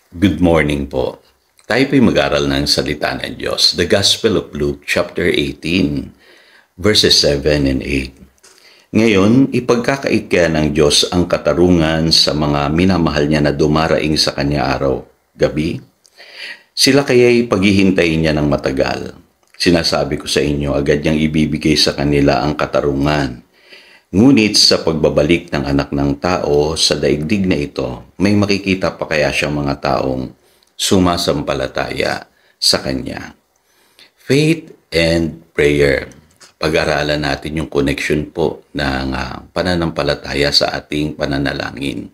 Good morning po. Tayo po'y mag-aral ng salita ng Diyos. The Gospel of Luke, chapter 18, verses 7 and 8. Ngayon, ipagkakaikya ng Diyos ang katarungan sa mga minamahal niya na dumaraing sa kanya araw, gabi. Sila kaya'y paghihintayin niya ng matagal. Sinasabi ko sa inyo, agad niyang ibibigay sa kanila ang katarungan. Ngunit sa pagbabalik ng anak ng tao sa daigdig na ito, may makikita pa kaya siyang mga taong sumasampalataya sa Kanya. Faith and prayer. Pag-aralan natin yung connection po ng pananampalataya sa ating pananalangin.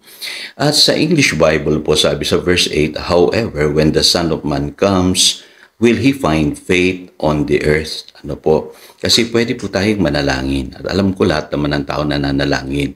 At sa English Bible po sabi sa verse 8, however, when the Son of Man comes, will He find faith on the earth? Ano po? Kasi pwede po tayong manalangin. At alam ko lahat naman ng tao na nanalangin.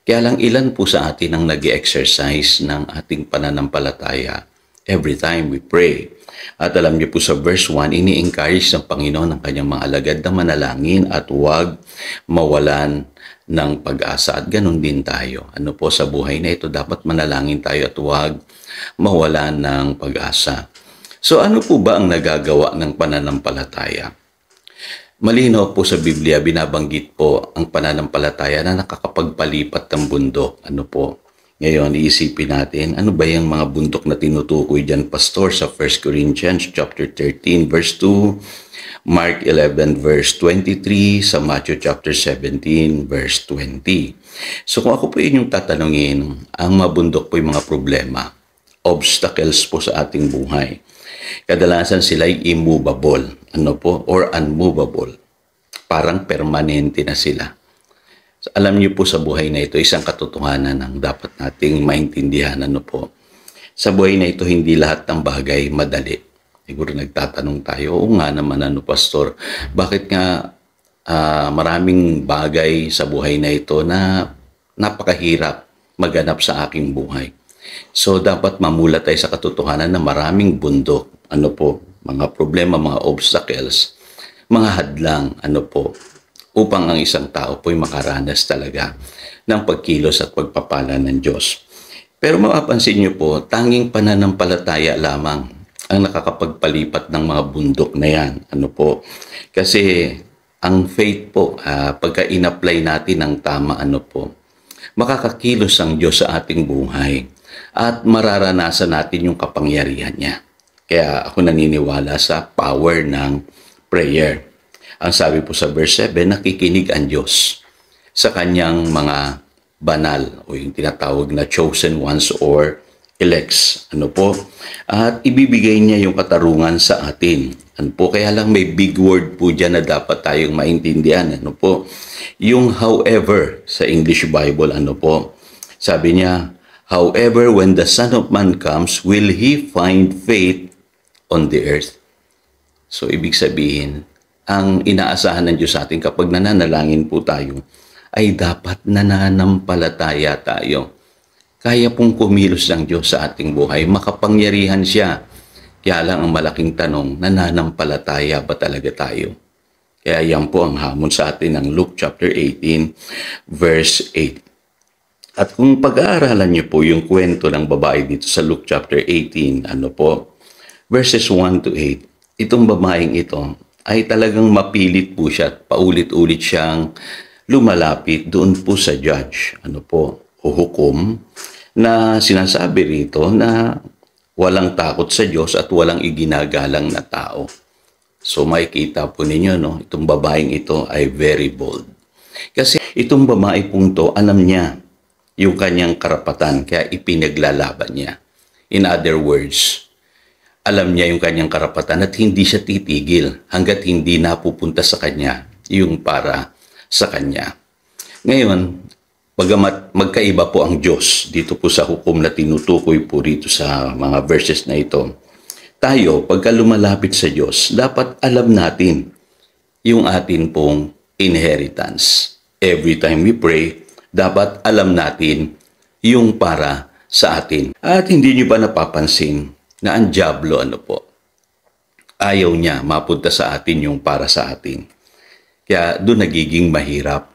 Kaya lang ilan po sa atin ang nag-exercise ng ating pananampalataya every time we pray. At alam niyo po sa verse 1, ini-encourage ng Panginoon ang kanyang mga alagad na manalangin at huwag mawalan ng pag-asa. At ganun din tayo. Ano po sa buhay na ito, dapat manalangin tayo at huwag mawalan ng pag-asa. So ano po ba ang nagagawa ng pananampalataya? Malinaw po sa Biblia, binabanggit po ang pananampalataya na nakakapagpalipat ng bundok. Ano po? Ngayon, iisipin natin, ano ba yung mga bundok na tinutukoy dyan, Pastor, sa 1 Corinthians chapter 13, verse 2, Mark 11, verse 23, sa Matthew chapter 17, verse 20. So kung ako po inyong tatanungin, ang mga bundok po yung mga problema, obstacles po sa ating buhay. Kadalasan sila ay immovable, ano po, or unmovable. Parang permanente na sila. So, alam niyo po sa buhay na ito, isang katotohanan ang dapat nating maintindihan, ano po. Sa buhay na ito, hindi lahat ng bagay madali. Siguro nagtatanong tayo, oo nga naman, ano, Pastor, bakit nga maraming bagay sa buhay na ito na napakahirap maganap sa aking buhay? So, dapat mamula tayo sa katotohanan na maraming bundok, ano po, mga problema, mga obstacles, mga hadlang, ano po, upang ang isang tao po'y makaranas talaga ng pagkilos at pagpapala ng Diyos. Pero mapapansin niyo po, tanging pananampalataya lamang ang nakakapagpalipat ng mga bundok na yan, ano po. Kasi ang faith po, pagka in-apply natin ng tama, ano po, makakakilos ang Diyos sa ating buhay at mararanasan natin yung kapangyarihan niya. Kaya ako naniniwala sa power ng prayer. Ang sabi po sa verse 7, nakikinig ang Diyos sa kanyang mga banal o yung tinatawag na chosen ones or elects. Ano po? At ibibigay niya yung katarungan sa atin. Ano po? Kaya lang may big word po dyan na dapat tayong maintindihan. Ano po? Yung however sa English Bible, ano po? Sabi niya, however, when the Son of Man comes, will He find faith on the earth? So, ibig sabihin, ang inaasahan ng Diyos sa atin kapag nananalangin po tayo, ay dapat nananampalataya tayo. Kaya pong kumilos ng Diyos sa ating buhay, makapangyarihan siya. Kaya lang ang malaking tanong, nananampalataya ba talaga tayo? Kaya yan po ang hamon sa atin ng Luke chapter 18, verse 8. At kung pag-aaralan niyo po yung kwento ng babae dito sa Luke chapter 18, ano po, verses 1 to 8, itong babaeng ito ay talagang mapilit po siya at paulit-ulit siyang lumalapit doon po sa judge, ano po, o hukom, na sinasabi rito na walang takot sa Diyos at walang iginagalang na tao. So makikita po ninyo, no, itong babaeng ito ay very bold. Kasi itong babae pong to, alam niya yung kanyang karapatan, kaya ipinaglalaban niya. In other words, alam niya yung kanyang karapatan at hindi siya titigil hanggat hindi napupunta sa kanya yung para sa kanya. Ngayon, bagamat magkaiba po ang Diyos dito po sa hukom na tinutukoy po rito sa mga verses na ito, tayo, pagka lumalapit sa Diyos, dapat alam natin yung atin pong inheritance. Every time we pray, dapat alam natin yung para sa atin. At hindi nyo ba napapansin na ang dyablo, ano po, ayaw niya mapunta sa atin yung para sa atin. Kaya doon nagiging mahirap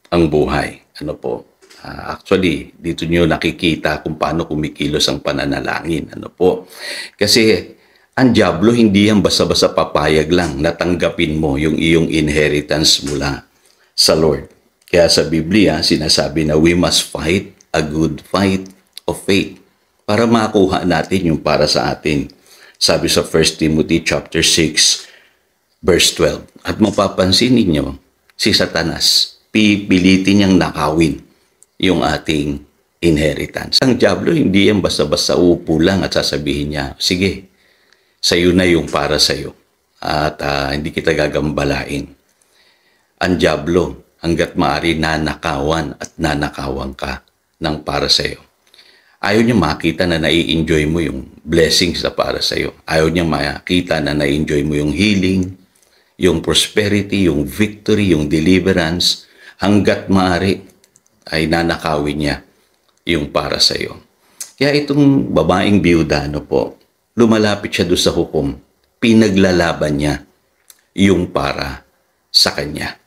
ang buhay. Ano po, Actually, dito nyo nakikita kung paano kumikilos ang pananalangin. Ano po? Kasi ang diablo hindi yan basta-basta papayag lang na tanggapin mo yung iyong inheritance mula sa Lord. Kaya sa Biblia, sinasabi na we must fight a good fight of faith para makuha natin yung para sa atin. Sabi sa 1 Timothy chapter 6, verse 12. At mapapansin ninyo, si Satanas, pipilitin niyang nakawin yung ating inheritance. Ang diablo, hindi yan basta-basta uupo lang at sasabihin niya, sige, sa'yo na yung para sa'yo. At hindi kita gagambalain. Ang diablo, hanggat maaari nanakawan at nanakawan ka ng para sa'yo. Ayaw niya makita na nai-enjoy mo yung blessings na para sa'yo. Ayaw niya makita na nai-enjoy mo yung healing, yung prosperity, yung victory, yung deliverance. Hanggat maaari ay nanakawin niya yung para sa'yo. Kaya itong babaeng biyuda, lumalapit siya doon sa hukom. Pinaglalaban niya yung para sa kanya.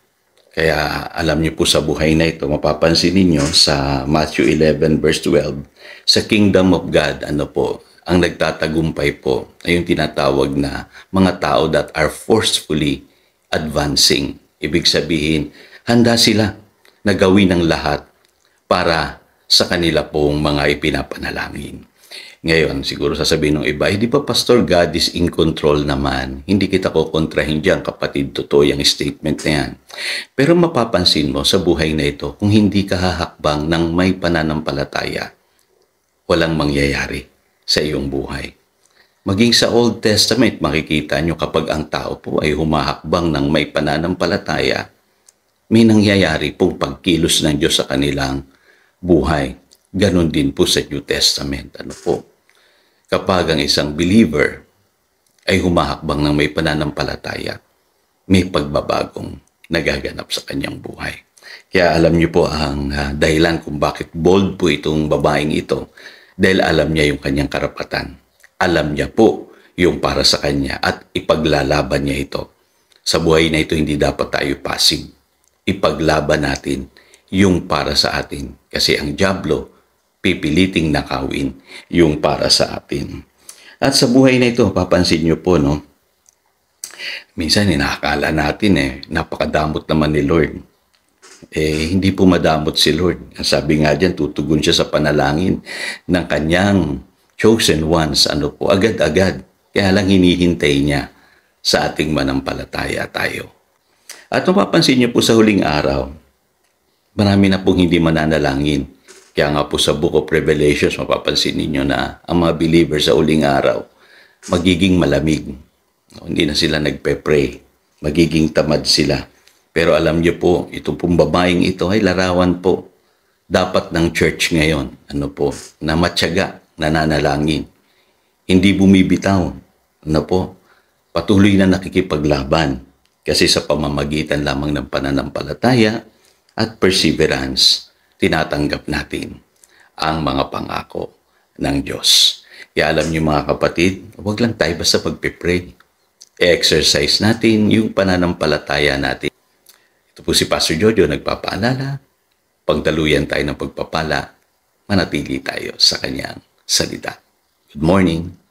Kaya alam niyo po sa buhay na ito, mapapansin ninyo sa Matthew 11 verse 12, sa kingdom of God, ang nagtatagumpay po ay yung tinatawag na mga tao that are forcefully advancing. Ibig sabihin, handa sila na gawin ang lahat para sa kanila pong mga ipinapanalangin. Ngayon, siguro sasabihin ng iba, di ba Pastor, God is in control naman? Hindi kita ko kontrahin dyan, kapatid, totoo yung statement na yan. Pero mapapansin mo sa buhay na ito, kung hindi ka hahakbang ng may pananampalataya, walang mangyayari sa iyong buhay. Maging sa Old Testament, makikita nyo kapag ang tao po ay humahakbang ng may pananampalataya, may nangyayari pong pagkilos ng Diyos sa kanilang buhay. Ganon din po sa New Testament. Kapag ang isang believer ay humahakbang ng may pananampalataya, may pagbabagong nagaganap sa kanyang buhay. Kaya alam niyo po ang dahilan kung bakit bold po itong babaeng ito, dahil alam niya yung kanyang karapatan. Alam niya po yung para sa kanya at ipaglalaban niya ito. Sa buhay na ito, hindi dapat tayo passive. Ipaglaban natin yung para sa atin. Kasi ang diablo, pipiliting nakawin yung para sa atin. At sa buhay na ito, papansin nyo po, minsan nakakala natin napakadamot naman ni Lord. Hindi po madamot si Lord. Sabi nga dyan, tutugon siya sa panalangin ng kanyang chosen ones, agad-agad. Kaya lang hinihintay niya sa ating manampalataya tayo. At mapapansin niyo po sa huling araw, marami na pong hindi mananalangin. Kaya nga po sa Book of Revelations, mapapansin ninyo na ang mga believers sa uling araw, magiging malamig. Hindi na sila nagpe-pray. Magiging tamad sila. Pero alam niyo po, itong pong babaeng ito ay larawan po dapat ng church ngayon. Na matyaga, nananalangin. Hindi bumibitaw. Patuloy na nakikipaglaban. Kasi sa pamamagitan lamang ng pananampalataya at perseverance, tinatanggap natin ang mga pangako ng Diyos. Kaya alam niyo mga kapatid, huwag lang tayo basta pagpipray. I-exercise natin yung pananampalataya natin. Ito po si Pastor Jojo nagpapaalala, pagdaluyan tayo ng pagpapala, manatili tayo sa kanyang salita. Good morning.